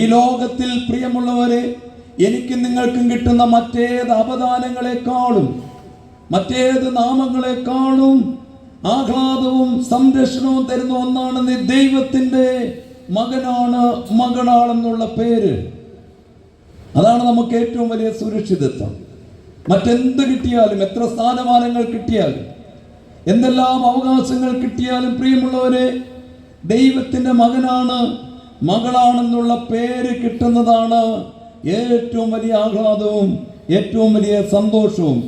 ഈ ലോകത്തിൽ പ്രിയമുള്ളവരെ, എനിക്കും നിങ്ങൾക്കും കിട്ടുന്ന മറ്റേത് അപദാനങ്ങളെക്കാളും മറ്റേത് നാമങ്ങളെക്കാളും ആഹ്ലാദവും സംരക്ഷണവും തരുന്ന ഒന്നാണ് നീ ദൈവത്തിന്റെ മകനാണ്, മകളാണെന്നുള്ള പേര്. അതാണ് നമുക്ക് ഏറ്റവും വലിയ സുരക്ഷിതത്വം. മറ്റെന്ത് കിട്ടിയാലും, എത്ര സ്ഥാനമാനങ്ങൾ കിട്ടിയാലും, എന്തെല്ലാം അവകാശങ്ങൾ കിട്ടിയാലും, പ്രിയമുള്ളവരെ, ദൈവത്തിന്റെ മകനാണ്, മകളാണെന്നുള്ള പേര് കിട്ടുന്നതാണ് ഏറ്റവും വലിയ ആഹ്ലാദവും ഏറ്റവും വലിയ സന്തോഷവും.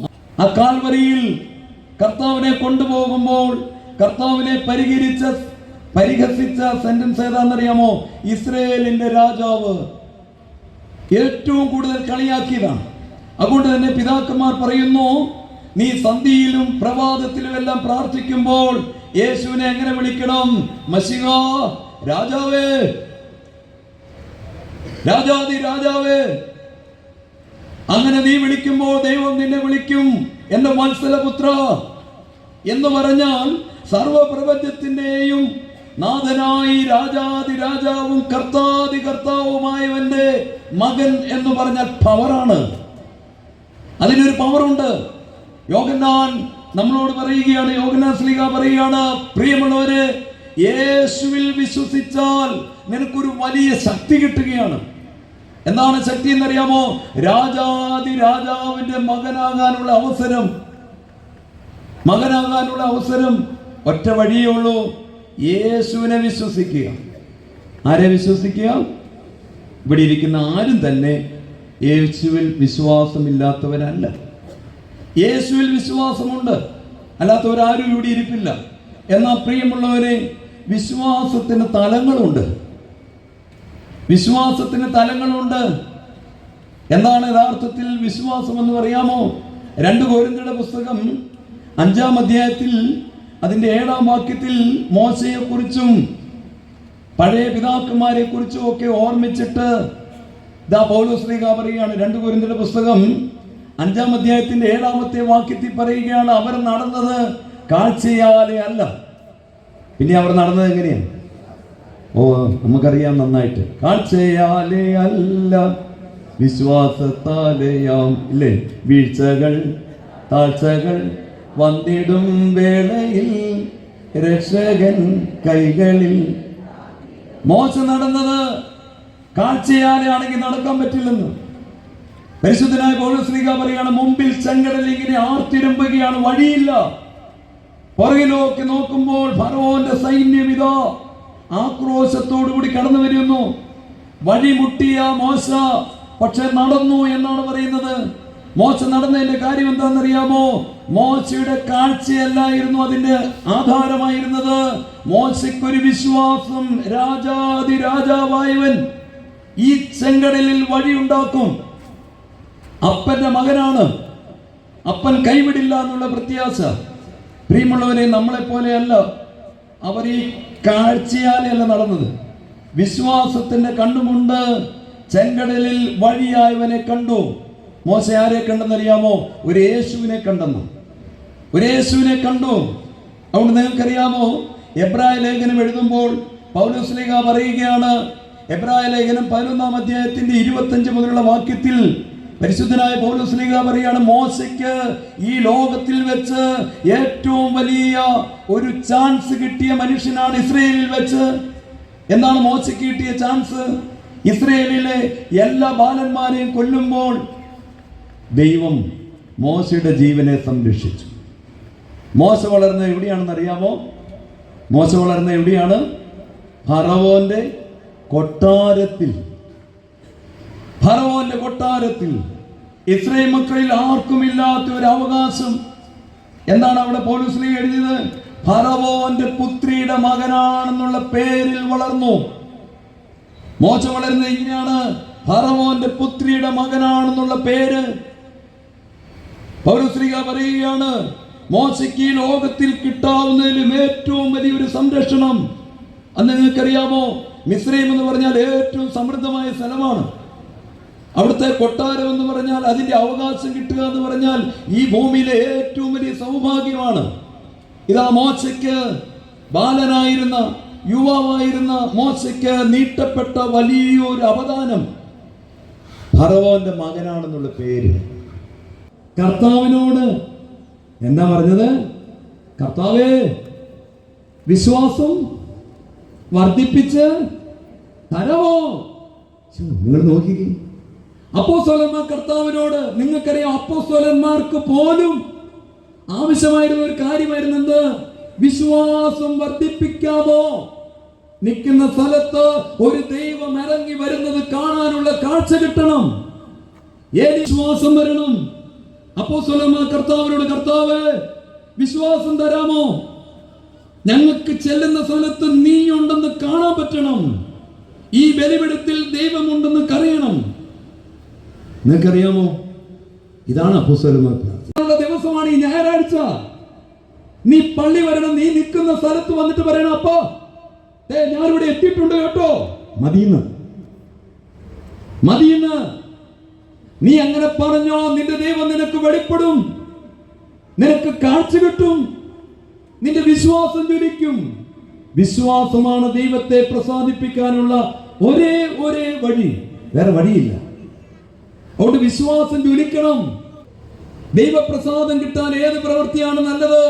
ആ കാൽവരിയിൽ കർത്താവിനെ കൊണ്ടുപോകുമ്പോൾ കർത്താവിനെ പരിഹസിച്ച സെന്റൻസ് ഏതാണെന്നറിയാമോ? ഇസ്രയേലിന്റെ രാജാവ്. ഏറ്റവും കൂടുതൽ കളിയാക്കിയതാണ്. അതുകൊണ്ട് തന്നെ പിതാക്കന്മാർ പറയുന്നു, നീ സന്ധിയിലും പ്രഭാതത്തിലും എല്ലാം പ്രാർത്ഥിക്കുമ്പോൾ യേശുവിനെ എങ്ങനെ വിളിക്കണം? മശിഹ, രാജാവേ, രാജാതി രാജാവേ. അങ്ങനെ നീ വിളിക്കുമ്പോൾ ദൈവം നിന്നെ വിളിക്കും, എന്റെ വത്സലപുത്ര എന്ന് പറഞ്ഞാൽ സർവപ്രപഞ്ചത്തിന്റെയും നാഥനായി രാജാതി രാജാവും കർത്താതി കർത്താവുമായവന്റെ മകൻ എന്ന് പറഞ്ഞാൽ പവറാണ്. അതിനൊരു പവറുണ്ട്. യോഹന്നാൻ നമ്മളോട് പറയുകയാണ്, യോഹന്നാൻ ശ്ലീഹ പറയുകയാണ്, പ്രിയമുള്ളവരെ, യേശുവിൽ വിശ്വസിച്ചാൽ നിനക്കൊരു വലിയ ശക്തി കിട്ടുകയാണ്. എന്താണ് ശക്തി എന്നറിയാമോ? രാജാതി രാജാവിന്റെ മകനാകാനുള്ള അവസരം. മകനാകാനുള്ള അവസരം ഒറ്റ വഴിയേ ഉള്ളൂ, യേശുവിനെ വിശ്വസിക്കുക. ആരെ വിശ്വസിക്കുക? ഇവിടെ ഇരിക്കുന്ന ആരും തന്നെ യേശുവിൽ വിശ്വാസമില്ലാത്തവരല്ല. യേശുവിൽ വിശ്വാസമുണ്ട്, അല്ലാത്തവരാരും ഇവിടെ ഇരിപ്പില്ല. എന്നാൽ പ്രിയമുള്ളവരെ, വിശ്വാസത്തിന് തലങ്ങളുണ്ട്. വിശ്വാസത്തിന് തലങ്ങളുണ്ട്. എന്താണ് യഥാർത്ഥത്തിൽ വിശ്വാസം എന്ന് പറയാമോ? 2 കൊരിന്ത്യരുടെ പുസ്തകം 5-ാം അധ്യായത്തിൽ അതിന്റെ 7-ാം വാക്യത്തിൽ മോശയെ കുറിച്ചും പഴയ പിതാക്കന്മാരെ കുറിച്ചും ഒക്കെ ഓർമ്മിച്ചിട്ട് പൗലോസ് ശ്ലീഹ പറയുകയാണ്. 2 കൊരിന്ത്യരുടെ പുസ്തകം 5-ാം അധ്യായത്തിന്റെ 7-ാമത്തെ വാക്യത്തിൽ പറയുകയാണ്, അവർ നടന്നത് കാഴ്ചയാലെ അല്ല. പിന്നെ അവർ നടന്നത് എങ്ങനെയാണ്? നമുക്കറിയാം നന്നായിട്ട്. കാഴ്ചയാലെ അല്ല, വിശ്വാസത്താലെയാം. ഇല്ലേ? വീഴ്ചകൾ താഴ്ചകൾ വന്നിടും വേളയിൽ രക്ഷകൻ കൈകളിൽ. മോശ നടന്നത് കാഴ്ചയാലെ ആണെങ്കിൽ നടക്കാൻ പറ്റില്ലെന്ന് പരിശുദ്ധനായ പൗലോസ് ശ്ലീഹ പറയുകയാണ്. മുമ്പിൽ ചെങ്കടൽ ഇങ്ങനെ ആർത്തിരമ്പുകയാണ്, വഴിയില്ല. പുറകിലേക്ക് നോക്കുമ്പോൾ ഫറവോന്റെ സൈന്യം ഇതാ ആക്രോശത്തോടുകൂടി കടന്നു വരുന്നു. വഴിമുട്ടിയ മോശ പക്ഷെ നടന്നു എന്നാണ് പറയുന്നത്. മോശ നടന്നതിന്റെ കാര്യം എന്താണെന്നറിയാമോ? മോശയുടെ കാഴ്ചയല്ലായിരുന്നു അതിന്റെ ആധാരമായിരുന്നത്. മോശയ്ക്കൊരു വിശ്വാസം, രാജാതി രാജാവായവൻ ഈ ചെങ്കടലിൽ വഴിയുണ്ടാക്കും. അപ്പന്റെ മകനാണ്, അപ്പൻ കൈവിടില്ല എന്നുള്ള പ്രത്യാശ. പ്രിയമുള്ളവരെ, നമ്മളെ പോലെയല്ല അവർ. ഈ കാഴ്ചയാലല്ല നടന്നത്, വിശ്വാസത്തിന്റെ കണ്ണുകൊണ്ട് ചെങ്കടലിൽ വഴിയായവനെ കണ്ടു. മോശ ആരെ കണ്ടെന്നറിയാമോ? ഒരു യേശുവിനെ കണ്ടെന്നു. ഒരു യേശുവിനെ കണ്ടു. അതുകൊണ്ട് നിങ്ങൾക്കറിയാമോ, എബ്രായ ലേഖനം എഴുതുമ്പോൾ പൗലോസ് ശ്ലീഹ പറയുകയാണ്, എബ്രായ ലേഖനം 11-ാം അധ്യായത്തിന്റെ 25 മുതലുള്ള വാക്യത്തിൽ പരിശുദ്ധനായ പൗലോസ് ശ്ലീഹ പറയുകയാണ്, മോശയ്ക്ക് ഈ ലോകത്തിൽ വെച്ച് ഏറ്റവും വലിയ ഒരു ചാൻസ് കിട്ടിയ മനുഷ്യനാണ് ഇസ്രയേലിൽ വെച്ച്. എന്താണ് മോശയ്ക്ക് കിട്ടിയ ചാൻസ്? ഇസ്രയേലിലെ എല്ലാ ബാലന്മാരെയും കൊല്ലുമ്പോൾ ദൈവം മോശയുടെ ജീവനെ സംരക്ഷിച്ചു. മോശ വളർന്ന എവിടെയാണെന്ന് അറിയാമോ? മോശ വളർന്ന എവിടെയാണ്? ഫറവോന്റെ കൊട്ടാരത്തിൽ. ഫറവോന്റെ കൊട്ടാരത്തിൽ. ഇസ്രായേൽ മക്കളിൽ ആർക്കും ഇല്ലാത്ത ഒരു അവകാശം. എന്താണ് അവിടെ പൗലോസ് ശ്ലീഹ എഴുതിയത്? ഫറവോന്റെ പുത്രിയുടെ മകനാണെന്നുള്ള പേരിൽ വളർന്നു. മോശ വളരുന്നത് ഇങ്ങനെയാണ്, ഫറവോന്റെ പുത്രിയുടെ മകനാണെന്നുള്ള പേര്. പൗലോസ് ശ്ലീഹ പറയുകയാണ്, മോശയ്ക്ക് ഈ ലോകത്തിൽ കിട്ടാവുന്നതിലും ഏറ്റവും വലിയൊരു സംരക്ഷണം. അന്ന് നിങ്ങൾക്കറിയാമോ, മിസ്രൈം എന്ന് പറഞ്ഞാൽ ഏറ്റവും സമൃദ്ധമായ സ്ഥലമാണ്. അവിടുത്തെ കൊട്ടാരം എന്ന് പറഞ്ഞാൽ, അതിന്റെ അവകാശം കിട്ടുക എന്ന് പറഞ്ഞാൽ ഈ ഭൂമിയിലെ ഏറ്റവും വലിയ സൗഭാഗ്യമാണ്. ഇതാ മോശയ്ക്ക് ബാലനായിരുന്ന യുവാവായിരുന്ന മോശയ്ക്ക് നീട്ടപ്പെട്ട വലിയൊരു അവദാനം ഫറവോന്റെ മകനാണെന്നുള്ള പേര്. കർത്താവിനോട് എന്താ പറഞ്ഞത്? കർത്താവേ, വിശ്വാസം വർദ്ധിപ്പിച്ച് തരവോ? നിങ്ങൾ നോക്കിക്കേ, അപ്പോസ്തലന്മാർ കർത്താവിനോട്, നിങ്ങൾക്കറിയാം അപ്പോസ്തലന്മാർക്ക് പോലും ആവശ്യമായിരുന്ന ഒരു കാര്യമായിരുന്നത് വിശ്വാസം വർദ്ധിപ്പിക്കാമോ? നിൽക്കുന്ന സ്ഥലത്ത് ഒരു ദൈവം ഇറങ്ങി വരുന്നത് കാണാനുള്ള കാഴ്ച കിട്ടണം. ഏത് വിശ്വാസം വരണം? അപ്പോസ്തലന്മാർ കർത്താവിനോട്, കർത്താവേ, വിശ്വാസം തരാമോ? ഞങ്ങൾക്ക് ചെല്ലുന്ന സ്ഥലത്ത് നീ ഉണ്ടെന്ന് കാണാൻ പറ്റണം. ഈ ബലിപീഠത്തിൽ ദൈവമുണ്ടെന്ന് അറിയണം. നിങ്ങൾക്കറിയാമോ, ഇതാണ് അപ്പോസ്തലന്മാർ പ്രാർത്ഥിക്കുന്ന ദിവസമാണ് ഈ ഞായറാഴ്ച. നീ പള്ളി വരണം, നീ നിൽക്കുന്ന സ്ഥലത്ത് വന്നിട്ട് പറയണം, അപ്പോ ഞാനിവിടെ എത്തിയിട്ടുണ്ട് കേട്ടോ. മതിയെന്ന് നീ അങ്ങനെ പറഞ്ഞോ, നിന്റെ ദൈവം നിനക്ക് വെളിപ്പെടും, നിനക്ക് കാഴ്ച കിട്ടും, നിന്റെ വിശ്വാസം ജ്വലിക്കും. വിശ്വാസമാണ് ദൈവത്തെ പ്രസാദിപ്പിക്കാനുള്ള ഒരേ വഴി, വേറെ വഴിയില്ല. അതുകൊണ്ട് വിശ്വാസം ജ്വലിക്കണം. ദൈവപ്രസാദം കിട്ടാൻ ഏത് പ്രവൃത്തിയാണ് നല്ലത്?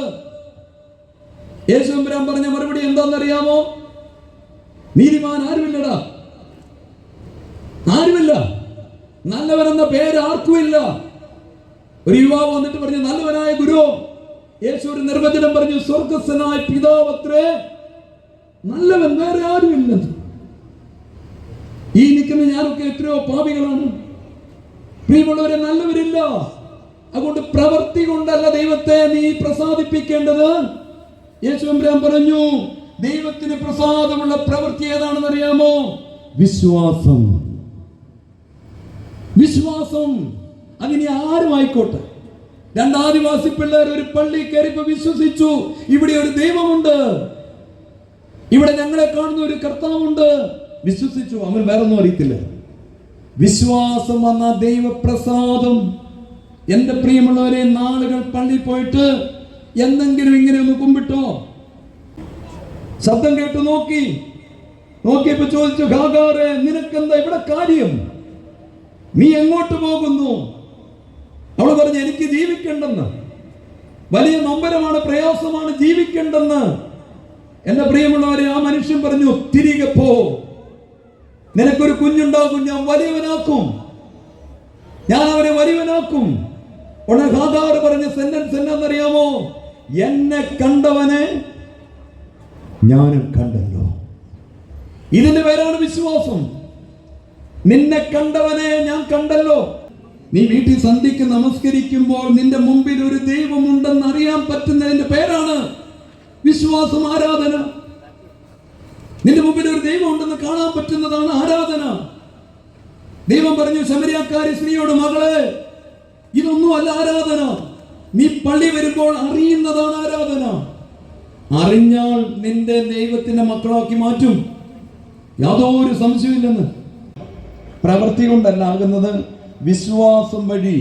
യേശുവമ്പുരാൻ പറഞ്ഞ മറുപടി എന്താണെന്നറിയാമോ? നീതിമാൻ ആരുമില്ലടാ, ആരുമില്ല. നല്ലവനെന്ന പേര് ആർക്കുമില്ല. ഒരു യുവാവ് വന്നിട്ട് പറഞ്ഞു, നല്ലവനായ ഗുരു, യേശു ഒരു നിർവചനം പറഞ്ഞു, സ്വർഗസ്ഥനായ പിതാവത്രേ നല്ലവൻ, വേറെ ആരുമില്ല. ഈ നിൽക്കുന്ന ഞാനൊക്കെ എത്രയോ പാപികളാണ്. പ്രിയമുള്ളവരെ, നല്ലവരില്ല. അതുകൊണ്ട് പ്രവൃത്തി കൊണ്ടല്ല ദൈവത്തെ നീ പ്രസാദിപ്പിക്കേണ്ടത്. യേശുവമ്പുരാൻ പറഞ്ഞു, ദൈവത്തിന് പ്രസാദമുള്ള പ്രവൃത്തി ഏതാണെന്ന് അറിയാമോ? വിശ്വാസം. വിശ്വാസം. അതിന് ആരും ആയിക്കോട്ടെ. രണ്ട് ആദിവാസി പിള്ളേർ ഒരു പള്ളി കയറിപ്പോ വിശ്വസിച്ചു, ഇവിടെ ഒരു ദൈവമുണ്ട്, ഇവിടെ ഞങ്ങളെ കാണുന്ന ഒരു കർത്താവുണ്ട്. വിശ്വസിച്ചു. അവൻ വേറൊന്നും അറിയത്തില്ല. വിശ്വാസം വന്ന ദൈവപ്രസാദം. എന്റെ പ്രിയമുള്ളവരെ, നാളുകൾ പള്ളി പോയിട്ട് എന്തെങ്കിലും ഇങ്ങനെ ഒന്ന് കുമ്പിട്ടോ? ശബ്ദം കേട്ട് നോക്കിയപ്പോ ചോദിച്ചു, ഹാഗാറേ, നിനക്കെന്താ ഇവിടെ കാര്യം? നീ എങ്ങോട്ട് പോകുന്നു? അവൾ പറഞ്ഞു, എനിക്ക് ജീവിക്കണ്ടെന്ന്. വലിയ നൊമ്പരമാണ്, പ്രയാസമാണ്, ജീവിക്കണ്ടെന്ന്. എന്റെ പ്രിയമുള്ളവരെ, ആ മനുഷ്യൻ പറഞ്ഞു, തിരികെ പോ, നിനക്കൊരു കുഞ്ഞുണ്ടാകും, ഞാൻ വലിയവനാക്കും, ഞാൻ അവനെ വലിയവനാക്കും. ഉടനെ ഹാഗാർ പറഞ്ഞ സെന്റൻസ് എന്നാന്നറിയാമോ? എന്നെ കണ്ടവനെ ഞാനും കണ്ടല്ലോ. ഇതിന്റെ പേരാണ് വിശ്വാസം. നിന്നെ കണ്ടവനെ ഞാൻ കണ്ടല്ലോ. നീ വീട്ടിൽ സന്ധ്യയ്ക്ക് നമസ്കരിക്കുമ്പോൾ നിന്റെ മുമ്പിൽ ഒരു ദൈവമുണ്ടെന്ന് അറിയാൻ പറ്റുന്നതിന്റെ പേരാണ് വിശ്വാസം, ആരാധന. നിന്റെ മുമ്പിൽ ഒരു ദൈവം ഉണ്ടെന്ന് കാണാൻ പറ്റുന്നതാണ് ആരാധന. ദൈവം പറഞ്ഞു ശമരിയാക്കാരി സ്ത്രീയോട്, മകളെ, ഇതൊന്നും അല്ല ആരാധന. നീ പള്ളി വരുമ്പോൾ അറിയുന്നതാണ് ആരാധന. അറിഞ്ഞാൽ നിന്റെ ദൈവത്തിന്റെ മക്കളാക്കി മാറ്റും, യാതൊരു സംശയമില്ലെന്ന്. പ്രവൃത്തി കൊണ്ടല്ല ആകുന്നത്, വിശ്വാസം വഴി.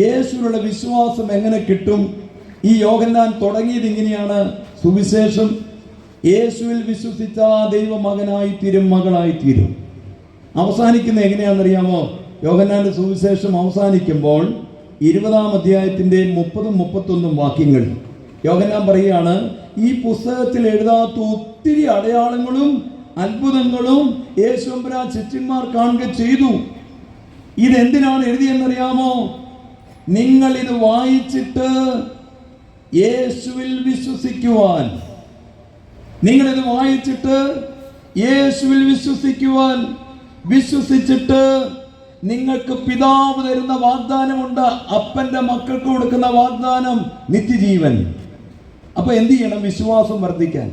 യേശുവിലുള്ള വിശ്വാസം എങ്ങനെ കിട്ടും? ഈ യോഹന്നാൻ തുടങ്ങിയത് ഇങ്ങനെയാണ്. സുവിശേഷം, യേശുവിൽ വിശ്വസിച്ച ദൈവമകനായി തീരും, മകളായി തീരും. അവസാനിക്കുന്നത് എങ്ങനെയാണെന്നറിയാമോ? യോഹന്നാന്റെ സുവിശേഷം അവസാനിക്കുമ്പോൾ 20-ാം അധ്യായത്തിന്റെ 30-31 വാക്യങ്ങൾ യോഹന്നാൻ പറയുകയാണ്, ഈ പുസ്തകത്തിൽ എഴുതാത്ത ഒത്തിരി അടയാളങ്ങളും അത്ഭുതങ്ങളും യേശുവമ്പുരാൻ ശിഷ്യന്മാർ കാണുക ചെയ്തു. ഇതെന്തിനാണ് എഴുതിയെന്നറിയാമോ? നിങ്ങൾ ഇത് വായിച്ചിട്ട് യേശുവിൽ വിശ്വസിക്കുവാൻ. നിങ്ങളിത് വായിച്ചിട്ട് യേശുവിൽ വിശ്വസിക്കുവാൻ. വിശ്വസിച്ചിട്ട് നിങ്ങൾക്ക് പിതാവ് തരുന്ന വാഗ്ദാനമുണ്ട്, അപ്പന്റെ മക്കൾക്ക് കൊടുക്കുന്ന വാഗ്ദാനം, നിത്യജീവൻ. അപ്പൊ എന്ത് ചെയ്യണം? വിശ്വാസം വർദ്ധിക്കാൻ.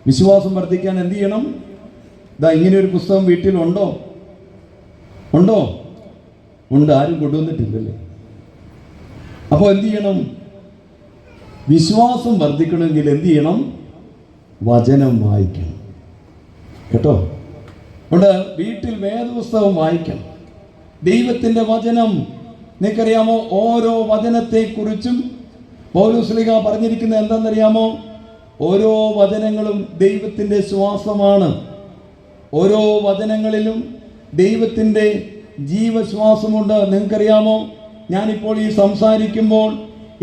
വിശ്വാസം വർദ്ധിക്കാൻ എന്ത് ചെയ്യണം? ഇതാ ഇങ്ങനെ ഒരു പുസ്തകം വീട്ടിലുണ്ടോ? ഉണ്ടോ? ഉണ്ട്. ആരും കൊണ്ടുവന്നിട്ടില്ലല്ലേ? അപ്പോൾ എന്ത് ചെയ്യണം? വിശ്വാസം വർദ്ധിക്കണമെങ്കിൽ എന്ത് ചെയ്യണം? വചനം വായിക്കണം, കേട്ടോ. അതുകൊണ്ട് വീട്ടിൽ വേദപുസ്തകം വായിക്കണം, ദൈവത്തിന്റെ വചനം. നിനക്കറിയാമോ, ഓരോ വചനത്തെക്കുറിച്ചും പൗലോസ് ശ്ലീഹ പറഞ്ഞിരിക്കുന്നത് എന്താണെന്നറിയാമോ? ഓരോ വചനങ്ങളും ദൈവത്തിൻ്റെ ശ്വാസമാണ്. ഓരോ വചനങ്ങളിലും ദൈവത്തിൻ്റെ ജീവശ്വാസമുണ്ട്. നിങ്ങൾക്കറിയാമോ, ഞാനിപ്പോൾ ഈ സംസാരിക്കുമ്പോൾ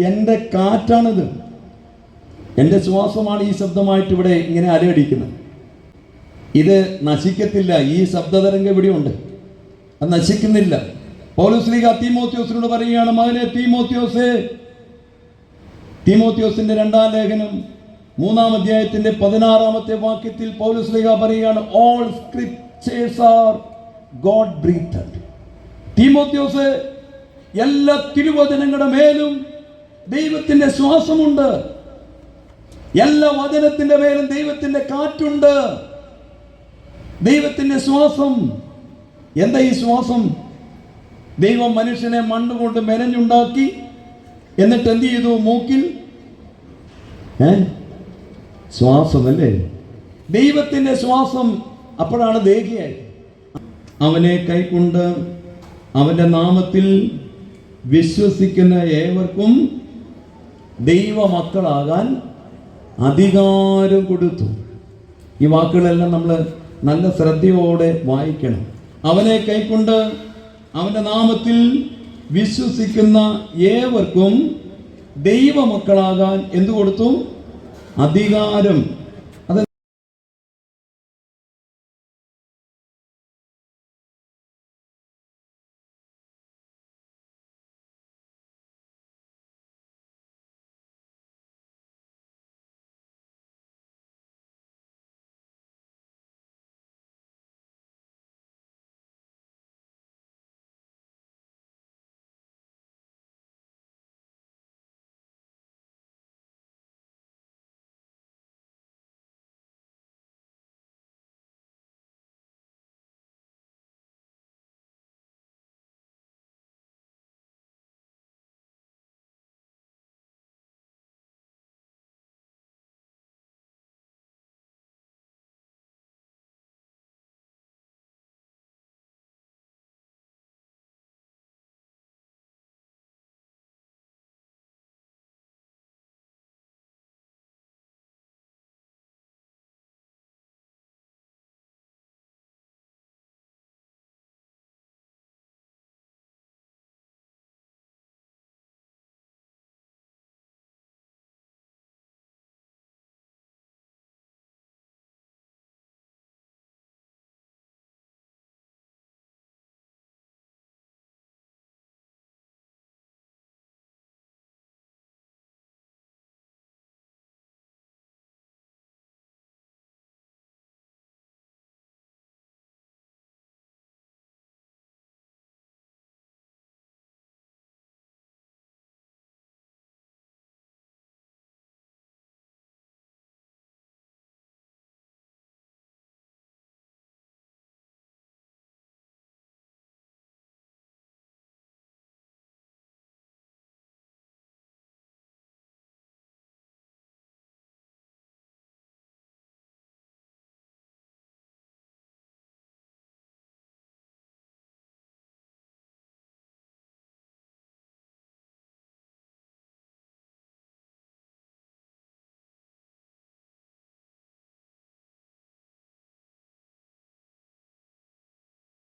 എൻ്റെ കാറ്റാണിത്, എൻ്റെ ശ്വാസമാണ് ഈ ശബ്ദമായിട്ട് ഇവിടെ ഇങ്ങനെ അലയടിക്കുന്നത്. ഇത് നശിക്കത്തില്ല. ഈ ശബ്ദതരംഗം ഇവിടെയുണ്ട്, അത് നശിക്കുന്നില്ല. പൗലോസ് തീമോത്തിയോസിനോട് പറയുകയാണ്, മകനെ തീമോത്തിയോസേ, തീമോത്തിയോസിന്റെ 2-ാം ലേഖനം 3-ാം അധ്യായത്തിന്റെ 16-ാമത്തെ വാക്യത്തിൽ പൗലോസ് പറയുകയാണ്, all scriptures are God breathed. തീമോത്തിയോസ്, എല്ലാ തിരുവചനങ്ങളുടെ മേലും ദൈവത്തിന്റെ ശ്വാസമുണ്ട്. എല്ലാ വചനത്തിന്റെ മേലും ദൈവത്തിന്റെ കാറ്റുണ്ട്, ദൈവത്തിന്റെ ശ്വാസം. എന്താ ഈ ശ്വാസം? ദൈവം മനുഷ്യനെ മണ്ണുകൊണ്ട് മെനഞ്ഞുണ്ടാക്കി, എന്നിട്ട് എന്ത് ചെയ്തു? മൂക്കിൽ ശ്വാസം, അല്ലേ? ദൈവത്തിന്റെ ശ്വാസം. അപ്പോഴാണ് ദേഹിയായി. അവനെ കൈക്കൊണ്ട് അവന്റെ നാമത്തിൽ വിശ്വസിക്കുന്ന ഏവർക്കും ദൈവമക്കളാകാൻ അധികാരം കൊടുത്തു. ഈ വാക്കുകളെല്ലാം നമ്മൾ നല്ല ശ്രദ്ധയോടെ വായിക്കണം. അവനെ കൈക്കൊണ്ട് അവന്റെ നാമത്തിൽ വിശ്വസിക്കുന്ന ഏവർക്കും ദൈവമക്കളാകാൻ എന്തു കൊടുത്തു? അധികാരം.